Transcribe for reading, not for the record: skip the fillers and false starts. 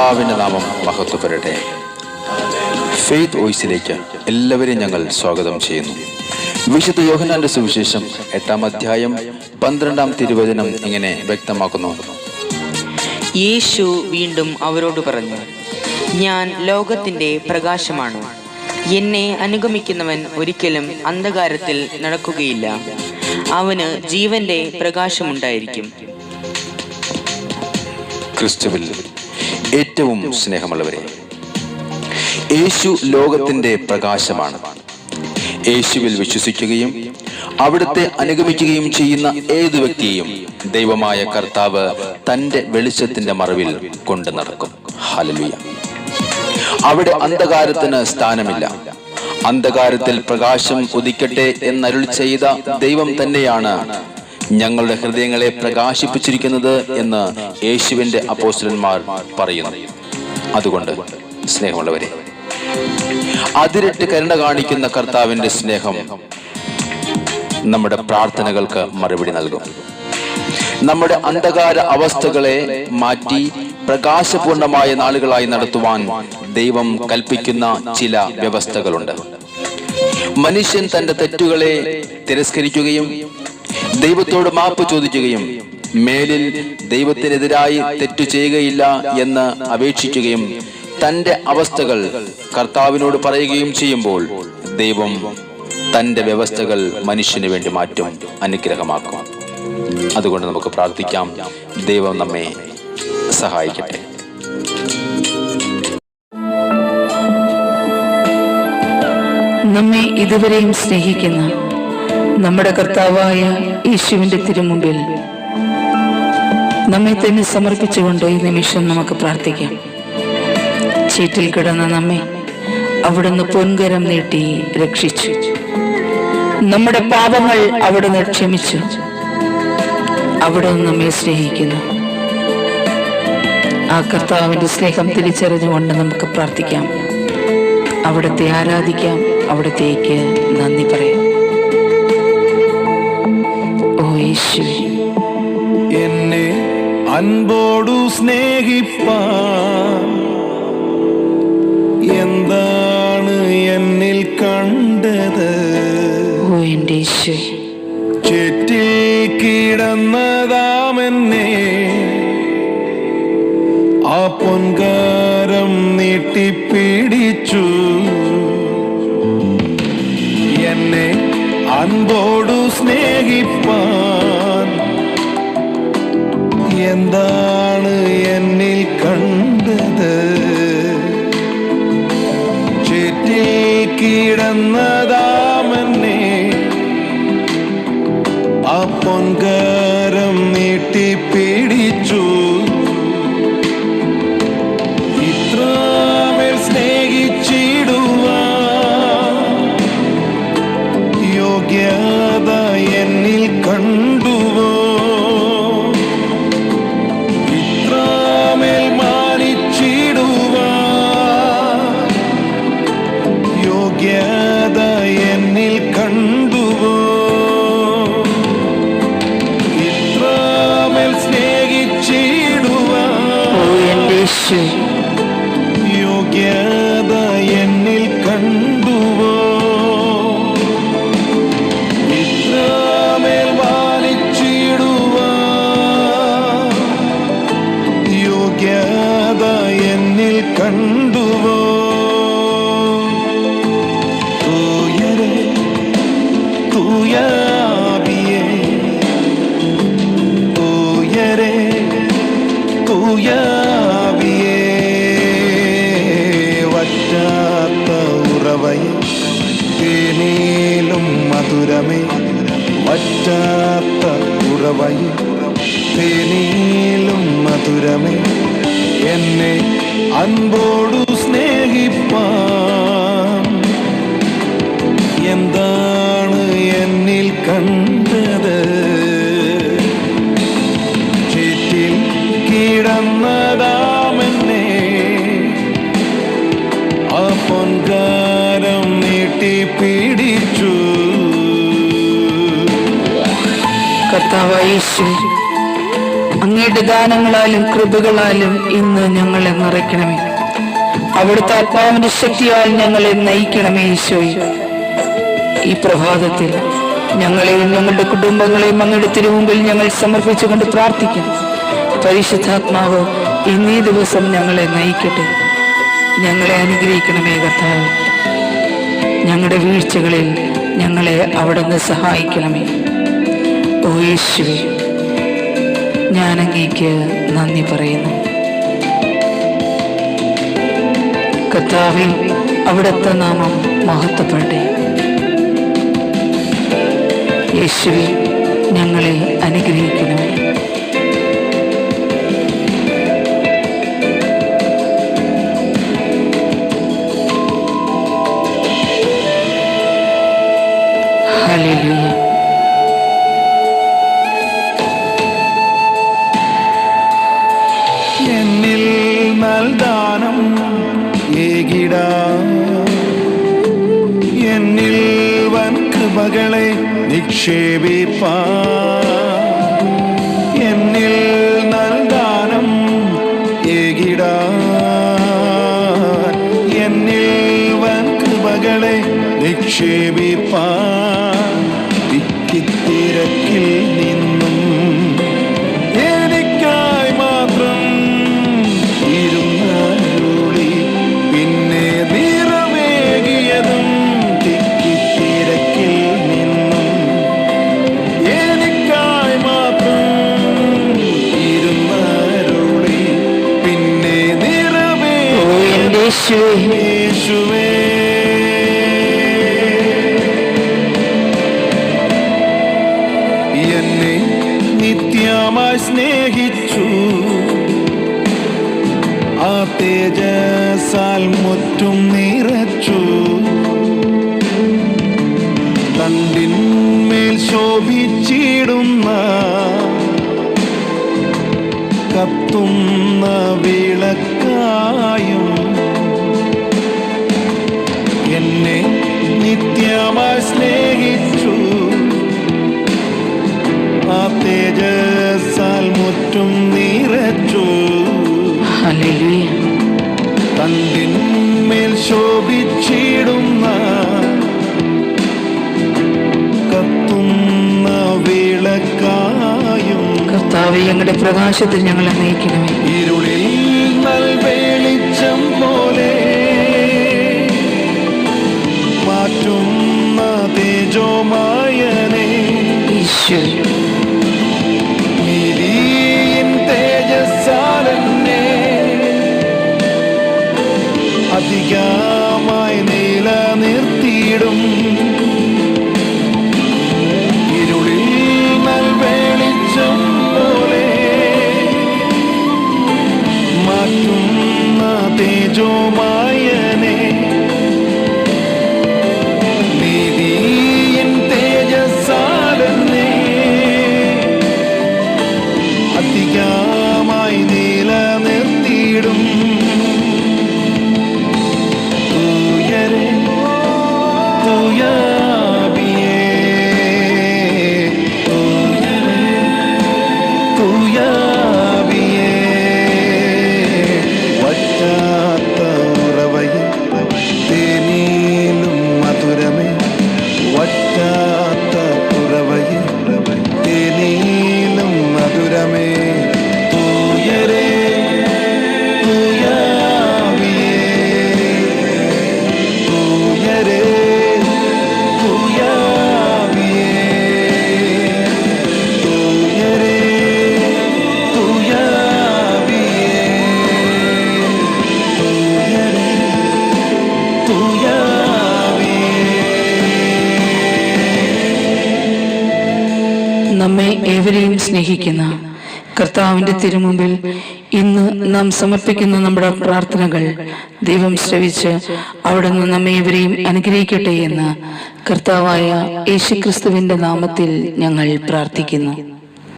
കർത്താവിൻ്റെ നാമം മഹത്വപ്പെടട്ടെ. ഫെയ്ത്ത് വോയിസിലേക്ക് എല്ലാവരെയും ഞങ്ങൾ സ്വാഗതം ചെയ്യുന്നു. വിശുദ്ധ യോഹന്നാന്റെ സുവിശേഷം 8-ാം അധ്യായം 12-ാം തിരുവചനം ഇങ്ങനെ വ്യക്തമാക്കുന്നു. യേശു വീണ്ടും അവരോട് പറഞ്ഞു, ഞാൻ ലോകത്തിന്റെ പ്രകാശമാണ്. എന്നെ അനുഗമിക്കുന്നവൻ ഒരിക്കലും അന്ധകാരത്തിൽ നടക്കുകയില്ല. അവന് ജീവന്റെ പ്രകാശമുണ്ടായിരിക്കും. ക്രിസ്തുവിൽ ഏറ്റവും സ്നേഹമുള്ളവരെ, യേശു ലോകത്തിന്റെ പ്രകാശമാണ്. യേശുവിൽ വിശ്വസിക്കുകയും അവിടുത്തെ അനുഗമിക്കുകയും ചെയ്യുന്ന ഏതു വ്യക്തിയെയും ദൈവമായ കർത്താവ് തന്റെ വെളിച്ചത്തിന്റെ മറവിൽ കൊണ്ടു നടക്കും. ഹല്ലേലൂയ. അവിടെ അന്ധകാരത്തിന് സ്ഥാനമില്ല. അന്ധകാരത്തിൽ പ്രകാശം ഉദിക്കട്ടെ എന്നരുൾ ചെയ്ത ദൈവം തന്നെയാണ് ഞങ്ങളുടെ ഹൃദയങ്ങളെ പ്രകാശിപ്പിച്ചിരിക്കുന്നത് എന്ന് യേശുവിന്റെ അപ്പോസ്തലന്മാർ പറയുന്നു. അതുകൊണ്ട് സ്നേഹമുള്ളവരെ, അതിരറ്റ് കരുണ കാണിക്കുന്ന കർത്താവിന്റെ സ്നേഹം നമ്മുടെ പ്രാർത്ഥനകൾക്ക് മറുപടി നൽകും. നമ്മുടെ അന്ധകാര അവസ്ഥകളെ മാറ്റി പ്രകാശപൂർണമായ നാളുകളായി നടത്തുവാൻ ദൈവം കൽപ്പിക്കുന്ന ചില വ്യവസ്ഥകളുണ്ട്. മനുഷ്യൻ തന്റെ തെറ്റുകളെ തിരസ്കരിക്കുകയും ദൈവത്തോട് മാപ്പ് ചോദിക്കുകയും മേലിൽ ദൈവത്തിനെതിരായി തെറ്റു ചെയ്യുകയില്ല എന്ന് അപേക്ഷിക്കുകയും തന്റെ അവസ്ഥകൾ കർത്താവിനോട് പറയുകയും ചെയ്യുമ്പോൾ ദൈവം തന്റെ വ്യവസ്ഥകൾ മനുഷ്യന് വേണ്ടി മാറ്റും, അനുഗ്രഹമാക്കും. അതുകൊണ്ട് നമുക്ക് പ്രാർത്ഥിക്കാം. ദൈവം നമ്മെ സഹായിക്കട്ടെ. നമ്മെ ഇതുവരെയും സ്നേഹിക്കുന്ന നമ്മുടെ കർത്താവായ യേശുവിന്റെ തിരുമുമ്പിൽ നമ്മെ തന്നെ സമർപ്പിച്ചുകൊണ്ട് ഈ നിമിഷം നമുക്ക് പ്രാർത്ഥിക്കാം. ചീറ്റിൽ കിടന്ന നമ്മെ അവിടുന്ന് പൊൻകരം നീട്ടി രക്ഷിച്ചു. നമ്മുടെ പാപങ്ങൾ അവിടുന്ന് ക്ഷമിച്ചു. അവിടുന്ന് നമ്മെ സ്നേഹിക്കുന്നു. ആ കർത്താവിന്റെ സ്നേഹം തിരിച്ചറിഞ്ഞുകൊണ്ട് നമുക്ക് പ്രാർത്ഥിക്കാം. അവിടുത്തെ ആരാധിക്കാം. അവിടത്തേക്ക് നന്ദി പറയാം. ഓ യേശുവേ, എന്നെ അൻപോടു സ്നേഹിപ്പാൻ എന്താണ് എന്നിൽ കണ്ടത്? ഓ എൻ്റെ യേശുവേ, ചുറ്റിൽ കിടന്നതാമെന്നെ ആ പൊൻകാരം നീട്ടിപ്പിടിച്ചു. എന്നെ അൻപോടു സ്നേഹിപ്പാൻ എന്താണ് എന്നിൽ കണ്ടത്? ചുറ്റിൽ കിടന്നതാമെന്നെ ആ പൊൻകാരം നീട്ടിപ്പിടിച്ചു. ഇത്രമേൽ സ്നേഹിച്ചിടുവാൻ യോഗ്യത എന്നിൽ കണ്ടുവോ? ഇത്രമേൽ മാനിച്ചിടുവാൻ യോഗ്യത എന്നിൽ കണ്ടുവോ? ഇത്രമേൽ സ്നേഹിച്ചിടുവാൻ ഓ എൻ്റെ യേശുവേ, യോഗ്യത എന്നിൽ കണ്ടുവോ? ഇത്രമേൽ മാനിച്ചിടുവാൻ യോഗ്യത എന്നിൽ കണ്ടുവോ? തൂയരേ, തൂയാവിയേ, തൂയരേ, തൂയാവിയേ, വറ്റാത്ത ഉറവയെ, തേനീലും മധുരമേ, വറ്റാത്ത ഉറവയെ, തേനീലും മധുരമേ, എന്നെ അൻപോടു സ്നേഹിപ്പാൻ എന്താണ് എന്നിൽ കണ്ടത്? ചുറ്റിൽ കിടന്നതാമെന്നെ ആ പൊൻകാരം നീട്ടിപ്പിടിച്ചു. കർത്താവായ യേശുവേ, അങ്ങയുടെ ദാനങ്ങളാലും കൃപകളാലും ഇന്ന് ഞങ്ങളെ നിറയ്ക്കണമേ. അവിടുത്തെ ആത്മാവിന്റെ ശക്തിയാൽ ഞങ്ങളെ നയിക്കണമേ ഈശോയെ. ഈ പ്രഭാതത്തിൽ ഞങ്ങളെയും ഞങ്ങളുടെ കുടുംബങ്ങളെയും അങ്ങയുടെ തിരുമുമ്പിൽ ഞങ്ങൾ സമർപ്പിച്ചുകൊണ്ട് പ്രാർത്ഥിക്കുന്നു. പരിശുദ്ധാത്മാവ് ഇന്നീ ദിവസം ഞങ്ങളെ നയിക്കട്ടെ. ഞങ്ങളെ അനുഗ്രഹിക്കണമേ കർത്താവേ. ഞങ്ങളുടെ വീഴ്ചകളിൽ ഞങ്ങളെ അവിടുന്ന് സഹായിക്കണമേ. ഓ യേശുവേ, ഞാൻ അങ്ങേക്ക് നന്ദി പറയുന്നു. കർത്താവേ, അവിടുത്തെ നാമം മഹത്വപ്പെടട്ടെ. യേശുവേ, ഞങ്ങളെ അനുഗ്രഹിക്കണമേ. ഹല്ലേലൂയ. എന്നിൽ നൽദാനം ഏകിട, എന്നിൽ വൻ കൃപകളെ നിക്ഷേപിപ്പാ. എന്നിൽ നൽദാനം ഏകിട, എന്നിൽ വൻ കൃപകളെ നിക്ഷേപിപ്പാ. തിരക്കിൽ നിന്നും എനിക്കായി മാത്രം ഇരുന്നരുളി പിന്നെ നിറവേകിയതും. തിരക്കിൽ നിന്നും എനിക്കായി മാത്രം ഇരുന്നരുളി പിന്നെ യേശുവേ. എന്നെ നിത്യമായി സ്നേഹിച്ചു, ആ തേജസാൽ മുറ്റും നിറച്ചു. തണ്ടിന്മേൽ ശോഭിച്ചിടുന്ന കത്തുന്ന വിളക്കായും എന്നെ നിത്യമായി സ്നേഹിച്ചു, ആ തേജസാൽ മുറ്റും നിറച്ചു. ഹല്ലേലൂയ. തണ്ടിന്മേൽ ശോഭിച്ചിടുന്ന കത്തുന്ന വിളക്കായും കർത്താവേ, ഞങ്ങളുടെ പ്രകാശത്തിൽ ഞങ്ങളെ നയിക്കണമേ. ഇരുളിൽ നൽവെളിച്ചം പോലെ മാറ്റുന്ന തേജോമായനെ. ഈശോയെ, നീതിയിൻ തേജസ്സാലെന്നെ അധികമായി നിലനിർത്തിയിടും. ഇരുളിൽ നൽവെളിച്ചം പോലെ മാറ്റുന്ന തേജോമായനെ. നീതിയിൻ തേജസ്സാലെന്നെ അധികമായി നിലനിർത്തിയിടും. തൂയരെ തൂയാവിയേ, തൂയരെ തൂയാവിയേ. വറ്റാത്ത ഉറവയെ തേനീലും മധുരമേ, വറ്റാത്ത ഉറവയെ തേനീലും മധുരമേ. തൂയരെ തൂയാവിയേ, തൂയരെ തൂയാവിയേ, തൂയരെ തൂയാവിയേ, തൂയരെ തൂയാവിയേ. നമ്മെ ഏവരെയും സ്നേഹിക്കുന്ന കർത്താവിന്റെ തിരുമുമ്പിൽ ഇന്ന് നാം സമർപ്പിക്കുന്ന നമ്മുടെ പ്രാർത്ഥനകൾ ദൈവം ശ്രവിച്ച് അവിടുന്ന് നമ്മെ ഏവരെയും അനുഗ്രഹിക്കട്ടെ എന്ന് കർത്താവായ യേശുക്രിസ്തുവിന്റെ നാമത്തിൽ ഞങ്ങൾ പ്രാർത്ഥിക്കുന്നു.